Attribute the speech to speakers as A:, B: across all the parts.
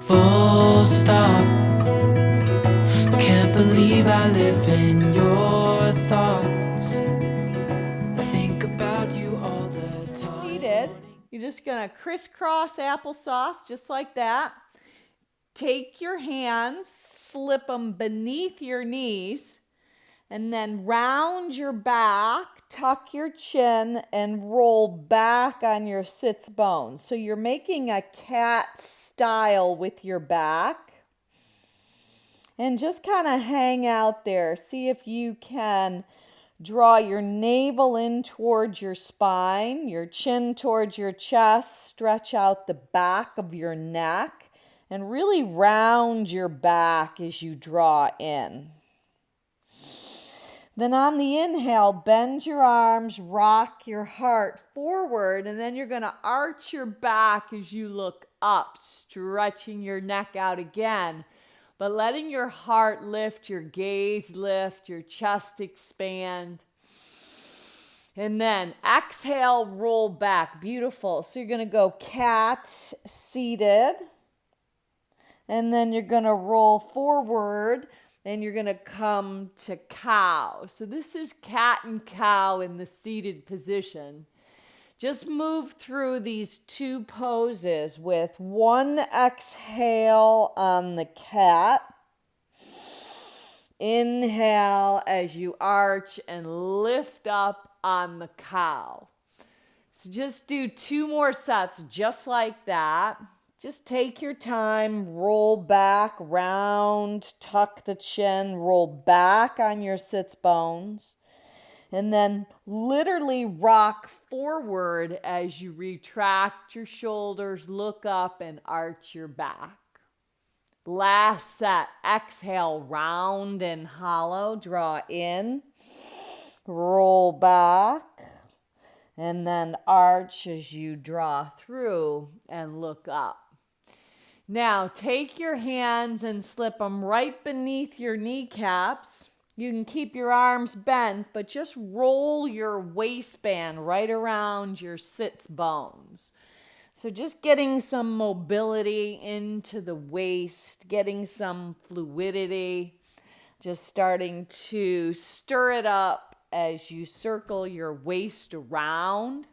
A: Full stop. Can't believe I live in your thoughts. I think about you all the time.
B: Seated, you're just going to crisscross applesauce just like that. Take your hands, slip them beneath your knees, and then round your back, tuck your chin, and roll back on your sits bones. So you're making a cat style with your back. And just kind of hang out there. See if you can draw your navel in towards your spine, your chin towards your chest, stretch out the back of your neck, and really round your back as you draw in. Then on the inhale, bend your arms, rock your heart forward, and then you're going to arch your back as you look up, stretching your neck out again. But letting your heart lift, your gaze lift, your chest expand. And then exhale, roll back. Beautiful. So you're going to go cat seated. And then you're going to roll forward. And you're going to come to cow. So this is cat and cow in the seated position. Just move through these two poses with one exhale on the cat. Inhale as you arch and lift up on the cow. So just do 2 more sets just like that. Just take your time, roll back, round, tuck the chin, roll back on your sits bones. And then literally rock forward as you retract your shoulders, look up and arch your back. Last set, exhale, round and hollow, draw in, roll back, and then arch as you draw through and look up. Now take your hands and slip them right beneath your kneecaps. You can keep your arms bent, but just roll your waistband right around your sits bones. So just getting some mobility into the waist, getting some fluidity, just starting to stir it up as you circle your waist around,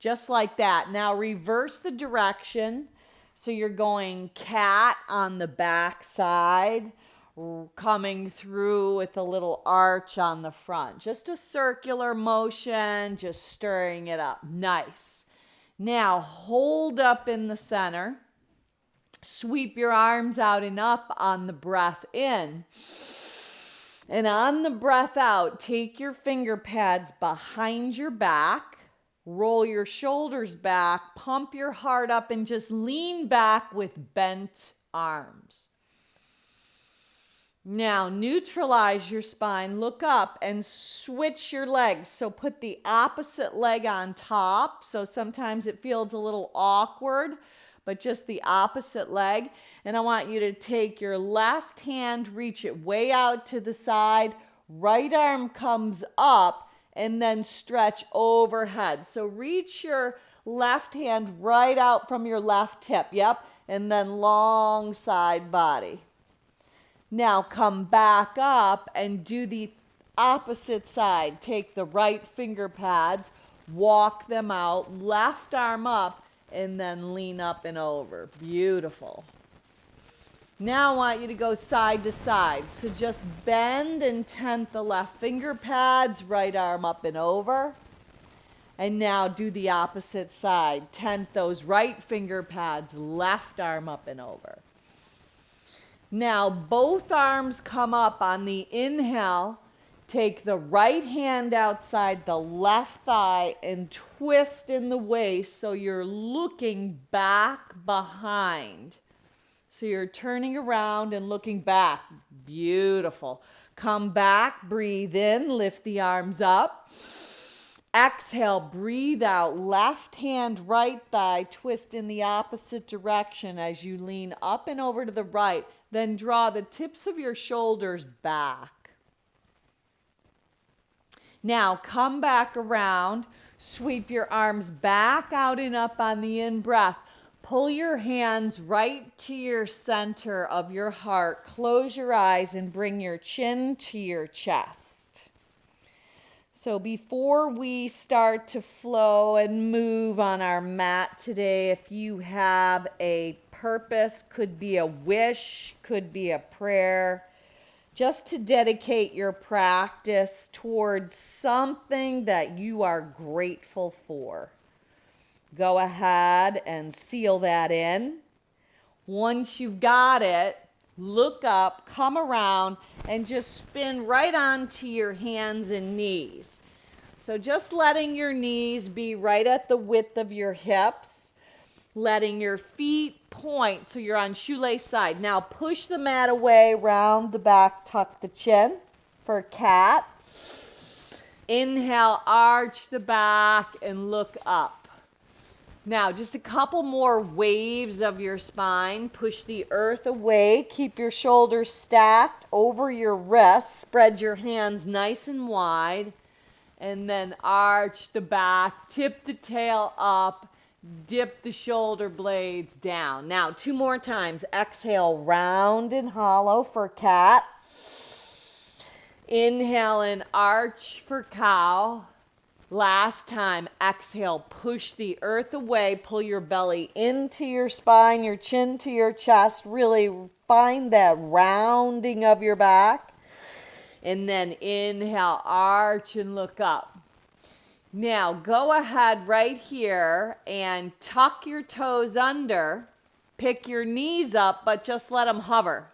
B: just like that. Now reverse the direction. So you're going cat on the back side, coming through with a little arch on the front. Just a circular motion, just stirring it up. Nice. Now hold up in the center. Sweep your arms out and up on the breath in. And on the breath out, take your finger pads behind your back. Roll your shoulders back. Pump your heart up and just lean back with bent arms. Now neutralize your spine, look up and switch your legs. So put the opposite leg on top. So sometimes it feels a little awkward, but just the opposite leg. And I want you to take your left hand, reach it way out to the side. Right arm comes up and then stretch overhead. So reach your left hand right out from your left hip. Yep. And then long side body. Now come back up and do the opposite side. Take the right finger pads, walk them out, left arm up, and then lean up and over. Beautiful. Now I want you to go side to side. So just bend and tent the left finger pads, right arm up and over. And now do the opposite side. Tent those right finger pads, left arm up and over. Now both arms come up on the inhale. Take the right hand outside the left thigh and twist in the waist so you're looking back behind. So you're turning around and looking back. Beautiful. Come back, breathe in, lift the arms up. Exhale, breathe out. Left hand, right thigh, twist in the opposite direction as you lean up and over to the right. Then draw the tips of your shoulders back. Now come back around. Sweep your arms back out and up on the in-breath. Pull your hands right to your center of your heart. Close your eyes and bring your chin to your chest. So before we start to flow and move on our mat today, if you have a purpose, could be a wish, could be a prayer, just to dedicate your practice towards something that you are grateful for. Go ahead and seal that in. Once you've got it, look up, come around, and just spin right onto your hands and knees. So just letting your knees be right at the width of your hips, letting your feet point so you're on shoelace side. Now push the mat away, round the back, tuck the chin for cat. Inhale, arch the back and look up. Now, just a couple more waves of your spine. Push the earth away. Keep your shoulders stacked over your wrists. Spread your hands nice and wide. And then arch the back. Tip the tail up. Dip the shoulder blades down. Now, 2 more times. Exhale, round and hollow for cat. Inhale and arch for cow. Last time, exhale, push the earth away, pull your belly into your spine, your chin to your chest, really find that rounding of your back. And then inhale, arch and look up. Now, go ahead right here and tuck your toes under, pick your knees up, but just let them hover.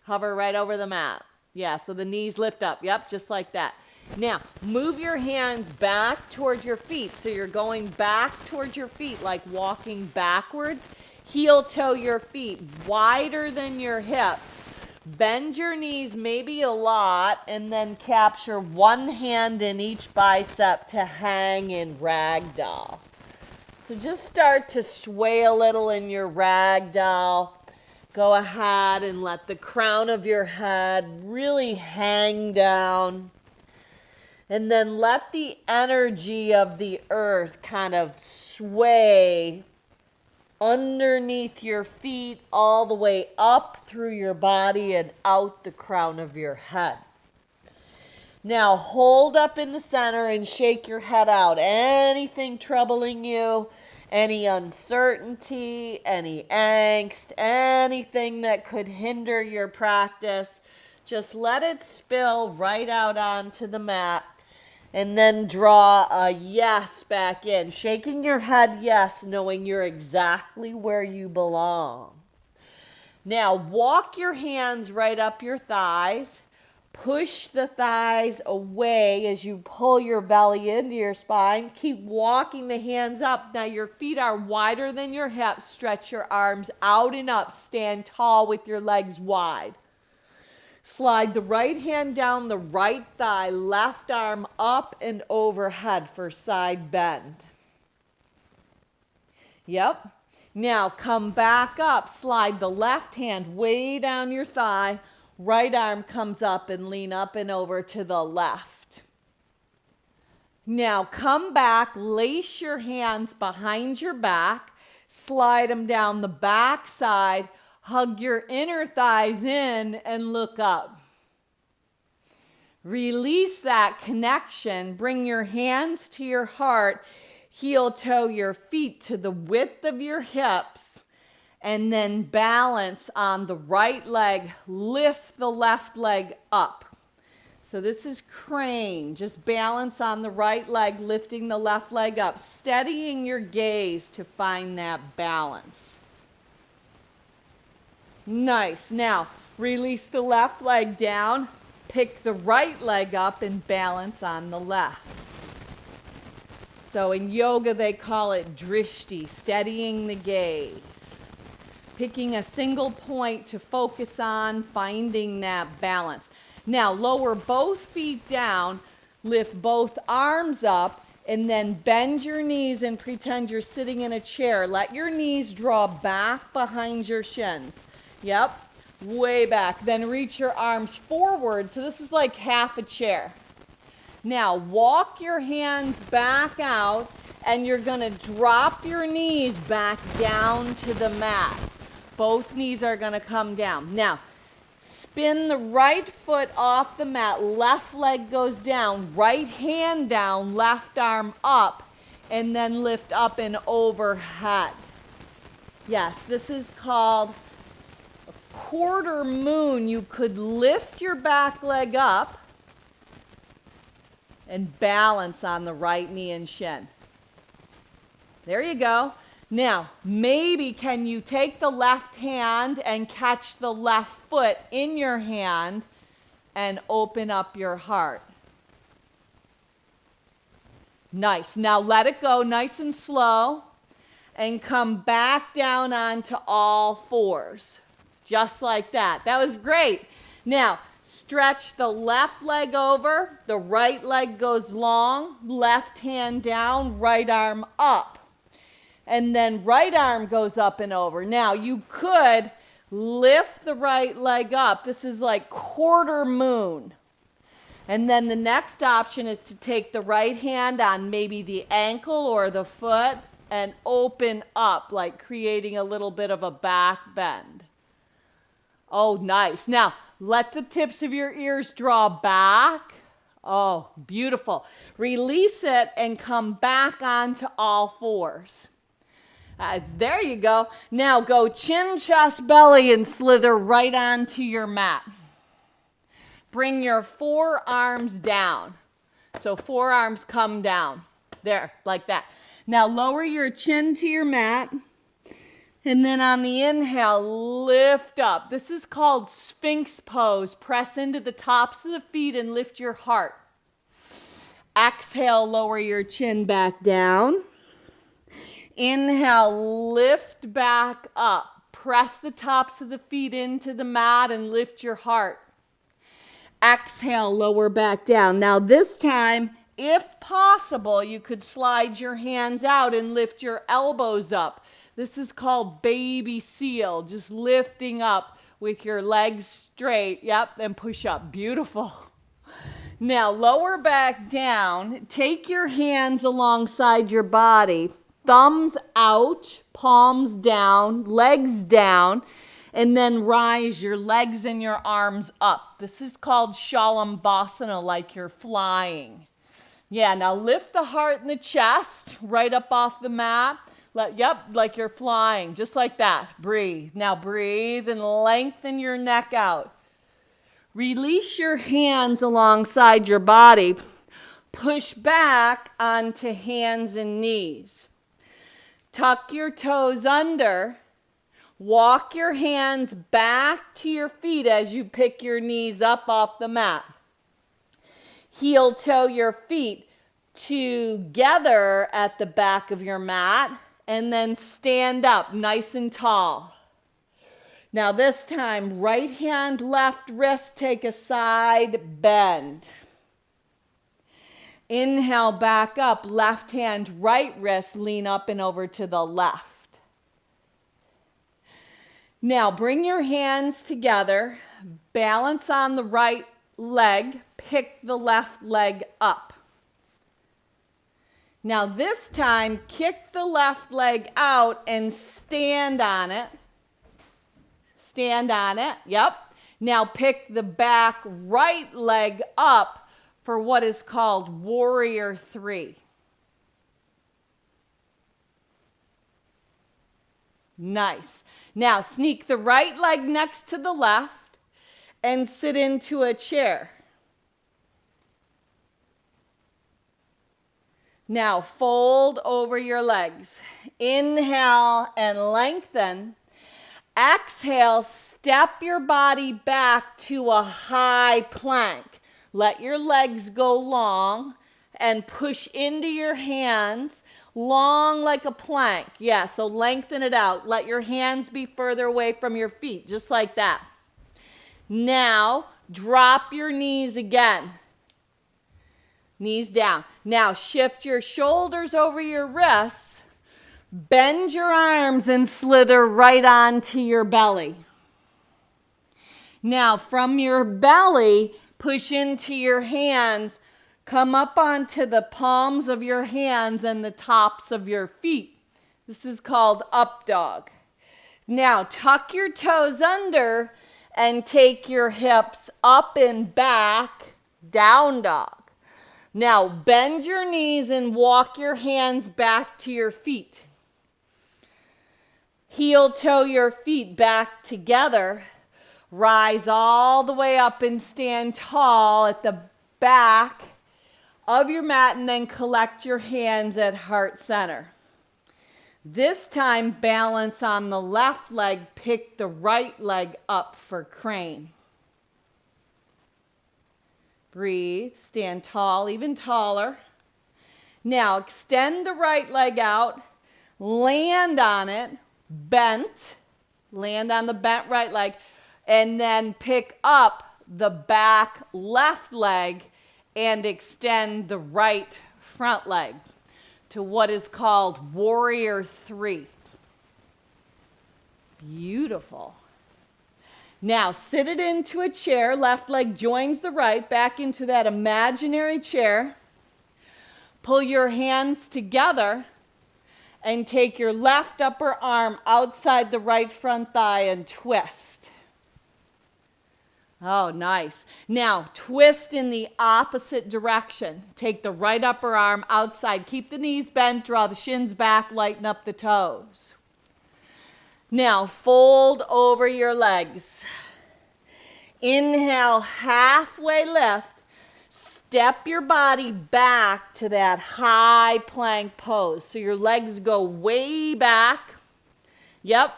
B: Hover right over the mat. Yeah, so the knees lift up. Yep, just like that. Now, move your hands back towards your feet. So you're going back towards your feet, like walking backwards. Heel toe your feet wider than your hips. Bend your knees maybe a lot, and then capture one hand in each bicep to hang in ragdoll. So just start to sway a little in your ragdoll. Go ahead and let the crown of your head really hang down. And then let the energy of the earth kind of sway underneath your feet all the way up through your body and out the crown of your head. Now hold up in the center and shake your head out. Anything troubling you, any uncertainty, any angst, anything that could hinder your practice, just let it spill right out onto the mat. And then draw a yes back in. Shaking your head yes, knowing you're exactly where you belong. Now walk your hands right up your thighs. Push the thighs away as you pull your belly into your spine. Keep walking the hands up. Now your feet are wider than your hips. Stretch your arms out and up. Stand tall with your legs wide. Slide the right hand down the right thigh, left arm up and overhead for side bend. Yep. Now come back up. Slide the left hand way down your thigh. Right arm comes up and lean up and over to the left. Now come back. Lace your hands behind your back. Slide them down the back side. Hug your inner thighs in and look up. Release that connection. Bring your hands to your heart. Heel toe your feet to the width of your hips. And then balance on the right leg. Lift the left leg up. So this is crane. Just balance on the right leg, lifting the left leg up. Steadying your gaze to find that balance. Nice. Now, release the left leg down, pick the right leg up and balance on the left. So in yoga, they call it drishti, steadying the gaze. Picking a single point to focus on, finding that balance. Now, lower both feet down, lift both arms up, and then bend your knees and pretend you're sitting in a chair. Let your knees draw back behind your shins. Yep, way back. Then reach your arms forward. So this is like half a chair. Now walk your hands back out, and you're going to drop your knees back down to the mat. Both knees are going to come down. Now, spin the right foot off the mat, left leg goes down, right hand down, left arm up, and then lift up and overhead. Yes, this is called a quarter moon. You could lift your back leg up and balance on the right knee and shin. There you go. Now, maybe can you take the left hand and catch the left foot in your hand and open up your heart? Nice. Now let it go nice and slow and come back down onto all fours. Just like that. That was great. Now, stretch the left leg over, the right leg goes long, left hand down, right arm up. And then right arm goes up and over. Now, you could lift the right leg up. This is like quarter moon. And then the next option is to take the right hand on maybe the ankle or the foot and open up, like creating a little bit of a back bend. Oh, nice. Now, let the tips of your ears draw back. Oh, beautiful. Release it and come back onto all fours. There you go. Now go chin, chest, belly, and slither right onto your mat. Bring your forearms down. So forearms come down. There, like that. Now lower your chin to your mat. And then on the inhale, lift up. This is called Sphinx Pose. Press into the tops of the feet and lift your heart. Exhale, lower your chin back down. Inhale, lift back up. Press the tops of the feet into the mat and lift your heart. Exhale, lower back down. Now this time, if possible, you could slide your hands out and lift your elbows up. This is called baby seal, just lifting up with your legs straight. Yep, and push up. Beautiful. Now lower back down. Take your hands alongside your body. Thumbs out, palms down, legs down, and then rise your legs and your arms up. This is called Shavasana, like you're flying. Yeah, now lift the heart and the chest right up off the mat. Like you're flying, just like that. Breathe. Now breathe and lengthen your neck out. Release your hands alongside your body. Push back onto hands and knees. Tuck your toes under. Walk your hands back to your feet as you pick your knees up off the mat. Heel toe your feet together at the back of your mat. And then stand up nice and tall. Now this time, right hand, left wrist, take a side bend. Inhale back up, left hand, right wrist, lean up and over to the left. Now bring your hands together, balance on the right leg, pick the left leg up. Now this time, kick the left leg out and stand on it. Stand on it, yep. Now pick the back right leg up for what is called Warrior 3. Nice. Now sneak the right leg next to the left and sit into a chair. Now fold over your legs. Inhale and lengthen. Exhale, step your body back to a high plank. Let your legs go long and push into your hands, long like a plank. Yeah, so lengthen it out. Let your hands be further away from your feet, just like that. Now, drop your knees again. Knees down. Now shift your shoulders over your wrists. Bend your arms and slither right onto your belly. Now from your belly, push into your hands. Come up onto the palms of your hands and the tops of your feet. This is called up dog. Now tuck your toes under and take your hips up and back, down dog. Now bend your knees and walk your hands back to your feet. Heel toe your feet back together. Rise all the way up and stand tall at the back of your mat, and then collect your hands at heart center. This time, balance on the left leg, pick the right leg up for crane. Breathe, stand tall, even taller. Now extend the right leg out, land on it, bent, land on the bent right leg, and then pick up the back left leg and extend the right front leg to what is called Warrior 3. Beautiful. Now sit it into a chair, left leg joins the right, back into that imaginary chair. Pull your hands together and take your left upper arm outside the right front thigh and twist. Oh, nice. Now, twist in the opposite direction. Take the right upper arm outside. Keep the knees bent, draw the shins back, lighten up the toes. Now, fold over your legs. Inhale, halfway lift. Step your body back to that high plank pose. So your legs go way back. Yep.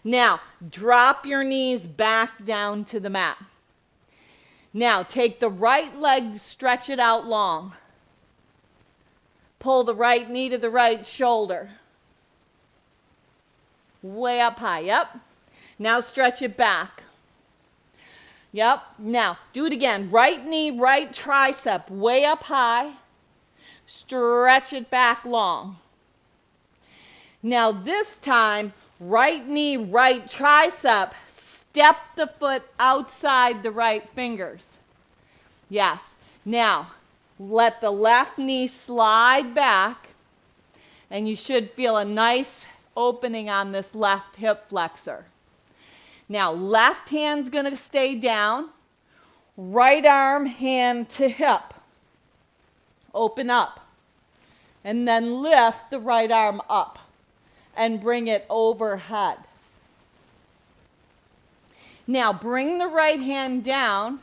B: Now, drop your knees back down to the mat. Now, take the right leg, stretch it out long. Pull the right knee to the right shoulder. Way up high, yep. Now stretch it back. Yep, now do it again. Right knee, right tricep, way up high. Stretch it back long. Now this time, right knee, right tricep, step the foot outside the right fingers. Yes. Now, let the left knee slide back, and you should feel a nice opening on this left hip flexor. Now, left hand's going to stay down. Right arm, hand to hip. Open up. And then lift the right arm up and bring it overhead. Now bring the right hand down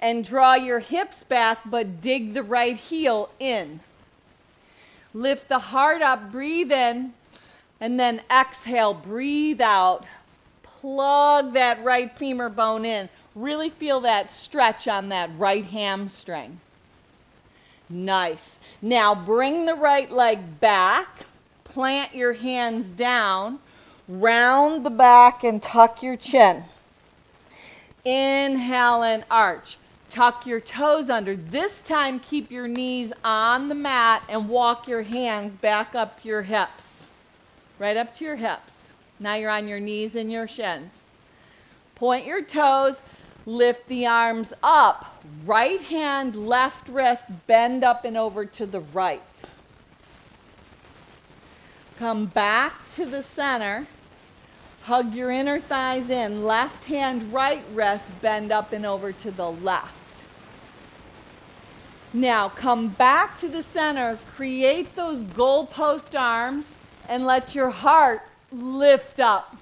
B: and draw your hips back, but dig the right heel in. Lift the heart up, breathe in, and then exhale, breathe out. Plug that right femur bone in. Really feel that stretch on that right hamstring. Nice. Now bring the right leg back. Plant your hands down, round the back and tuck your chin. Inhale and arch. Tuck your toes under. This time keep your knees on the mat and walk your hands back up your hips. Right up to your hips. Now you're on your knees and your shins. Point your toes, lift the arms up. Right hand, left wrist, bend up and over to the right. Come back to the center. Hug your inner thighs in. Left hand, right wrist, bend up and over to the left. Now come back to the center. Create those goalpost arms and let your heart lift up.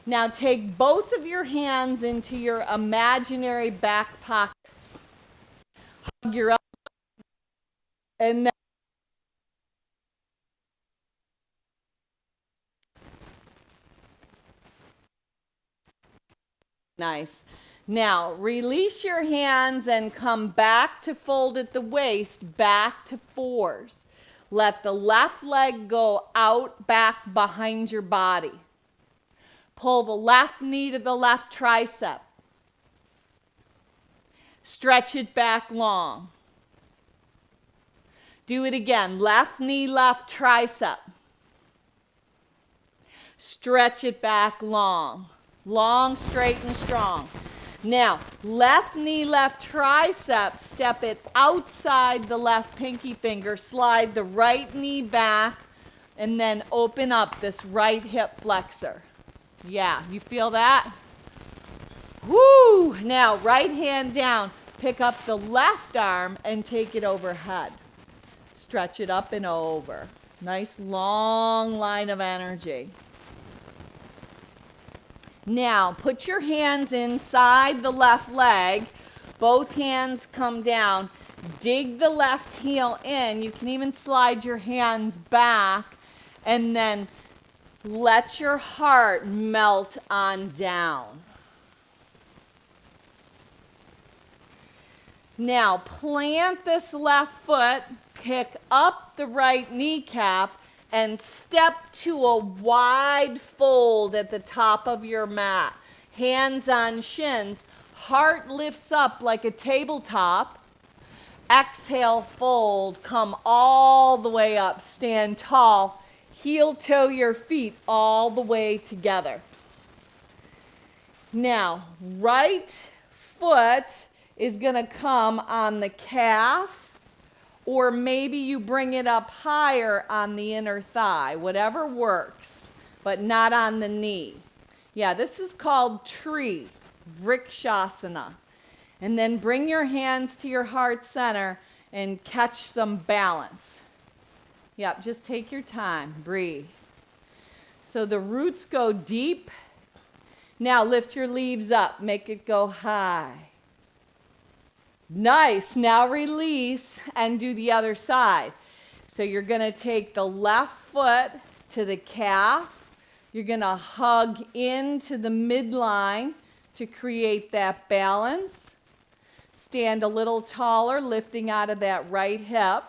B: Now take both of your hands into your imaginary back pockets. Hug your elbows and then nice. Now, release your hands and come back to fold at the waist, back to fours. Let the left leg go out back behind your body. Pull the left knee to the left tricep. Stretch it back long. Do it again. Left knee, left tricep. Stretch it back long. Long, straight, and strong. Now, left knee, left tricep, step it outside the left pinky finger, slide the right knee back, and then open up this right hip flexor. Yeah, you feel that? Woo! Now, right hand down, pick up the left arm and take it overhead. Stretch it up and over. Nice long line of energy. Now, put your hands inside the left leg. Both hands come down. Dig the left heel in. You can even slide your hands back. And then let your heart melt on down. Now, plant this left foot. Pick up the right kneecap. And step to a wide fold at the top of your mat. Hands on shins. Heart lifts up like a tabletop. Exhale, fold. Come all the way up. Stand tall. Heel toe your feet all the way together. Now, right foot is going to come on the calf. Or maybe you bring it up higher on the inner thigh, whatever works, but not on the knee. Yeah, this is called tree, vrikshasana. And then bring your hands to your heart center and catch some balance. Yep, just take your time, breathe. So the roots go deep. Now lift your leaves up, make it go high. Nice. Now release and do the other side. So you're going to take the left foot to the calf. You're going to hug into the midline to create that balance. Stand a little taller, lifting out of that right hip.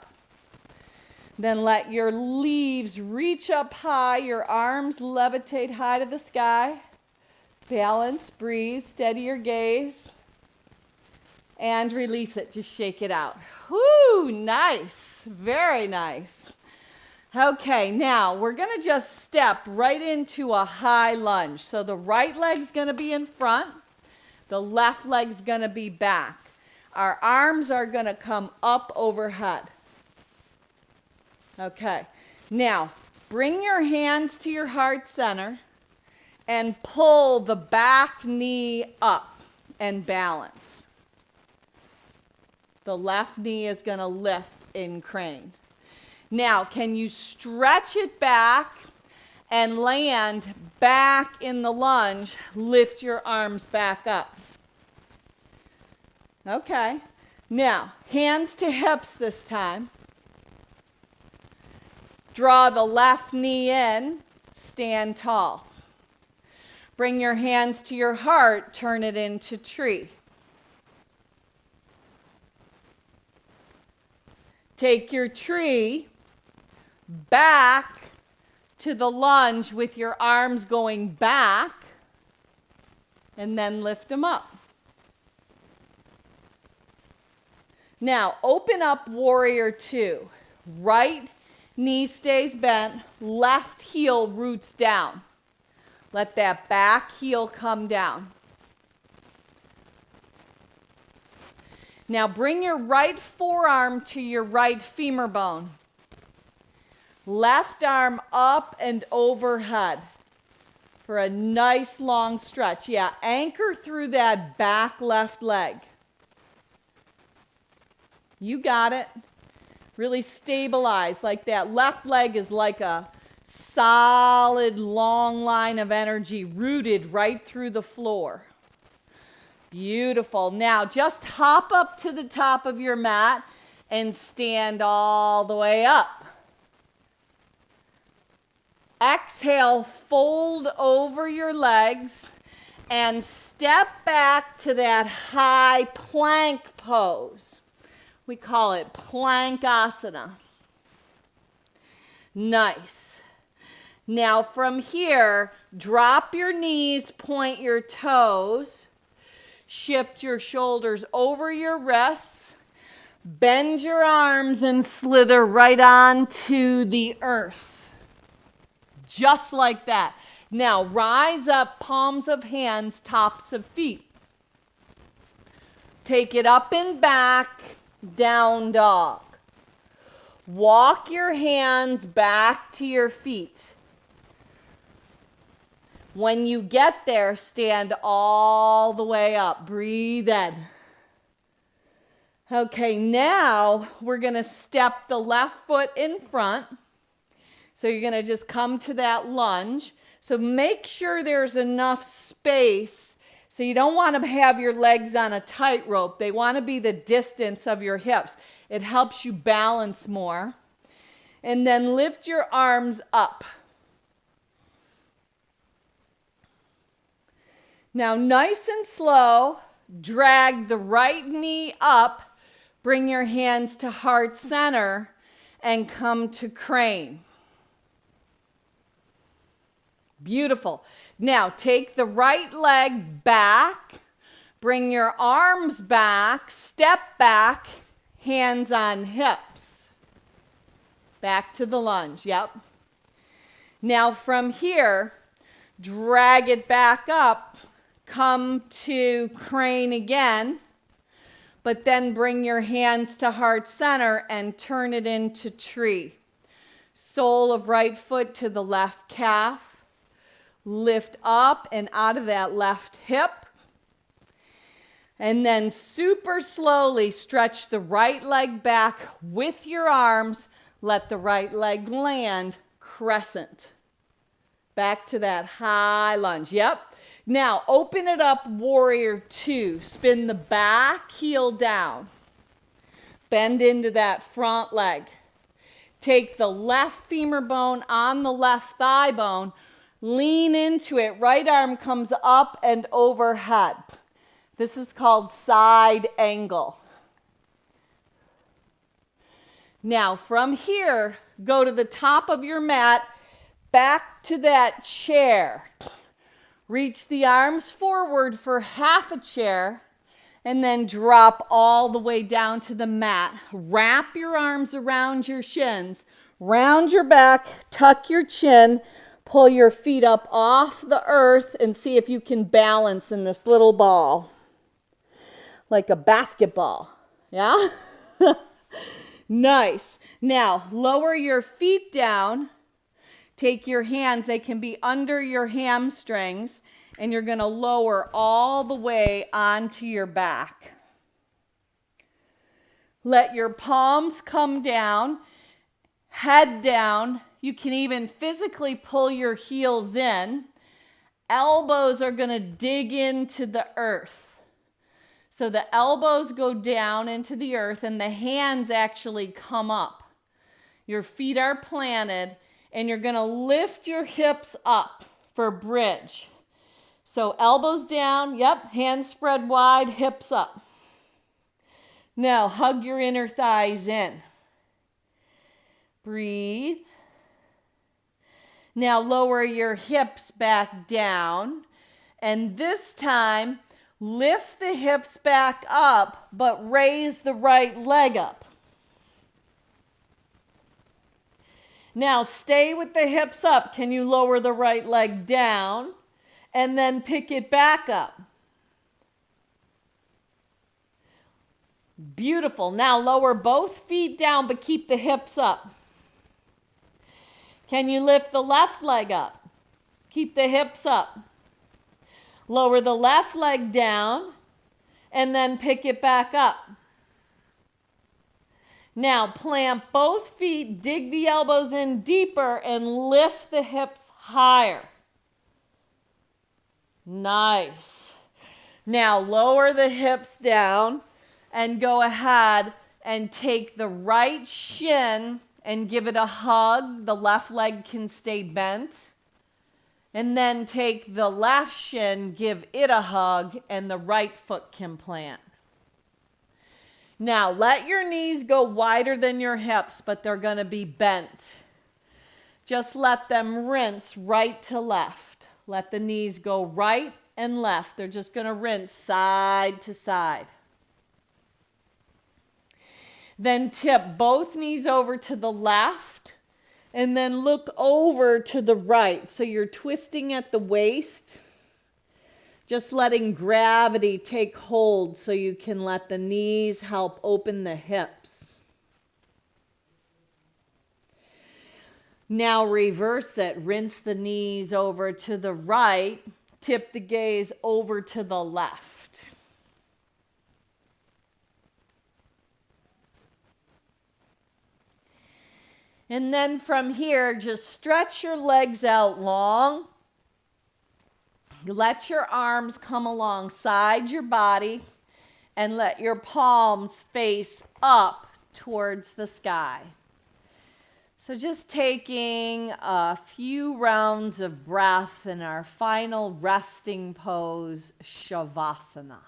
B: Then let your leaves reach up high. Your arms levitate high to the sky. Balance, breathe, steady your gaze. And release it, just shake it out. Whoo, nice, very nice. Okay, now we're gonna just step right into a high lunge. So the right leg's gonna be in front, the left leg's gonna be back. Our arms are gonna come up overhead. Okay, now bring your hands to your heart center and pull the back knee up and balance. The left knee is going to lift in crane. Now, can you stretch it back and land back in the lunge? Lift your arms back up. Okay. Now, hands to hips this time. Draw the left knee in. Stand tall. Bring your hands to your heart. Turn it into tree. Take your tree back to the lunge with your arms going back, and then lift them up. Now, open up warrior two. Right knee stays bent, left heel roots down. Let that back heel come down. Now bring your right forearm to your right femur bone. Left arm up and overhead for a nice long stretch. Yeah, anchor through that back left leg. You got it. Really stabilize like that. Left leg is like a solid long line of energy rooted right through the floor. Beautiful. Now just hop up to the top of your mat and stand all the way up. Exhale, fold over your legs and step back to that high plank pose. We call it plank asana. Nice. Now from here, drop your knees, point your toes. Shift your shoulders over your wrists, bend your arms and slither right onto the earth. Just like that. Now rise up, palms of hands, tops of feet. Take it up and back, down dog. Walk your hands back to your feet. When you get there, stand all the way up. Breathe in. Okay, now we're going to step the left foot in front. So you're going to just come to that lunge. So make sure there's enough space. So you don't want to have your legs on a tightrope. They want to be the distance of your hips. It helps you balance more. And then lift your arms up. Now, nice and slow, drag the right knee up. Bring your hands to heart center and come to crane. Beautiful. Now, take the right leg back. Bring your arms back. Step back. Hands on hips. Back to the lunge. Yep. Now, from here, drag it back up. Come to crane again. But then bring your hands to heart center and turn it into tree. Sole of right foot to the left calf. Lift up and out of that left hip. And then super slowly stretch the right leg back with your arms. Let the right leg land crescent. Back to that high lunge. Yep. Now open it up, warrior two. Spin the back heel down. Bend into that front leg. Take the left femur bone on the left thigh bone. Lean into it. Right arm comes up and overhead. This is called side angle. Now from here, go to the top of your mat, back to that chair. Reach the arms forward for half a chair and then drop all the way down to the mat. Wrap your arms around your shins. Round your back, tuck your chin, pull your feet up off the earth and see if you can balance in this little ball. Like a basketball. Yeah? Nice. Now, lower your feet down. Take your hands, they can be under your hamstrings, and you're going to lower all the way onto your back. Let your palms come down, head down. You can even physically pull your heels in. Elbows are going to dig into the earth. So the elbows go down into the earth and the hands actually come up. Your feet are planted. And you're going to lift your hips up for bridge. So elbows down, yep, hands spread wide, hips up. Now hug your inner thighs in. Breathe. Now lower your hips back down. And this time, lift the hips back up, but raise the right leg up. Now stay with the hips up. Can you lower the right leg down and then pick it back up? Beautiful. Now lower both feet down but keep the hips up. Can you lift the left leg up? Keep the hips up. Lower the left leg down and then pick it back up. Now plant both feet, dig the elbows in deeper and lift the hips higher. Nice. Now lower the hips down and go ahead and take the right shin and give it a hug. The left leg can stay bent. And then take the left shin, give it a hug, and the right foot can plant. Now, let your knees go wider than your hips, but they're going to be bent. Just let them rinse right to left. Let the knees go right and left. They're just going to rinse side to side. Then tip both knees over to the left and then look over to the right. So you're twisting at the waist. Just letting gravity take hold so you can let the knees help open the hips. Now reverse it. Rinse the knees over to the right. Tip the gaze over to the left. And then from here, just stretch your legs out long. Let your arms come alongside your body and let your palms face up towards the sky. So just taking a few rounds of breath in our final resting pose, Shavasana.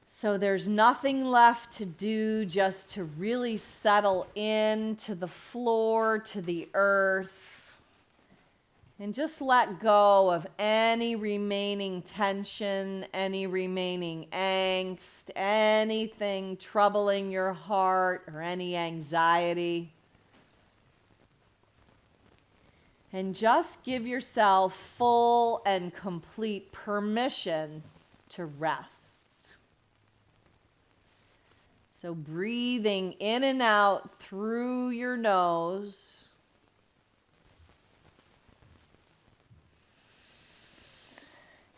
B: So there's nothing left to do, just to really settle into the floor, to the earth. And just let go of any remaining tension, any remaining angst, anything troubling your heart or any anxiety. And just give yourself full and complete permission to rest. So breathing in and out through your nose.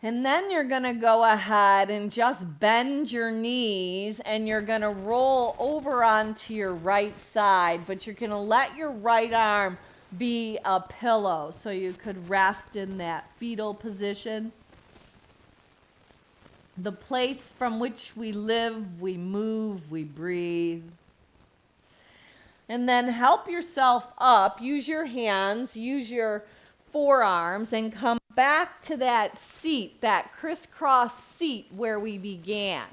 B: And then you're going to go ahead and just bend your knees and you're going to roll over onto your right side, but you're going to let your right arm be a pillow so you could rest in that fetal position. The place from which we live, we move, we breathe. And then help yourself up. Use your hands, use your forearms, and come back to that seat, that crisscross seat where we began.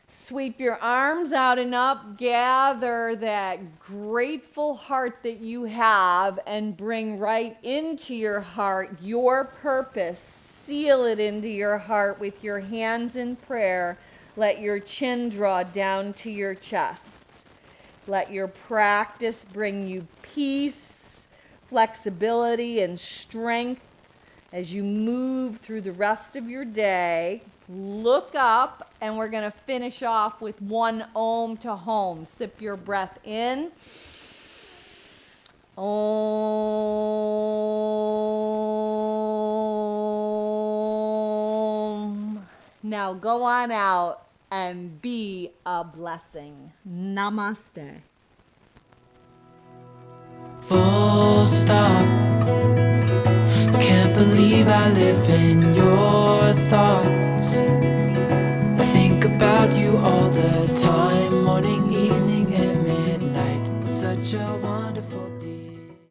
B: Sweep your arms out and up, gather that grateful heart that you have and bring right into your heart your purpose. Seal it into your heart with your hands in prayer. Let your chin draw down to your chest. Let your practice bring you peace, flexibility, and strength as you move through the rest of your day. Look up, and we're going to finish off with one Om to home. Sip your breath in. Om. Now go on out and be a blessing. Namaste.
A: Full stop. Can't believe I live in your thoughts. I think about you all the time, morning, evening, and midnight. Such a one.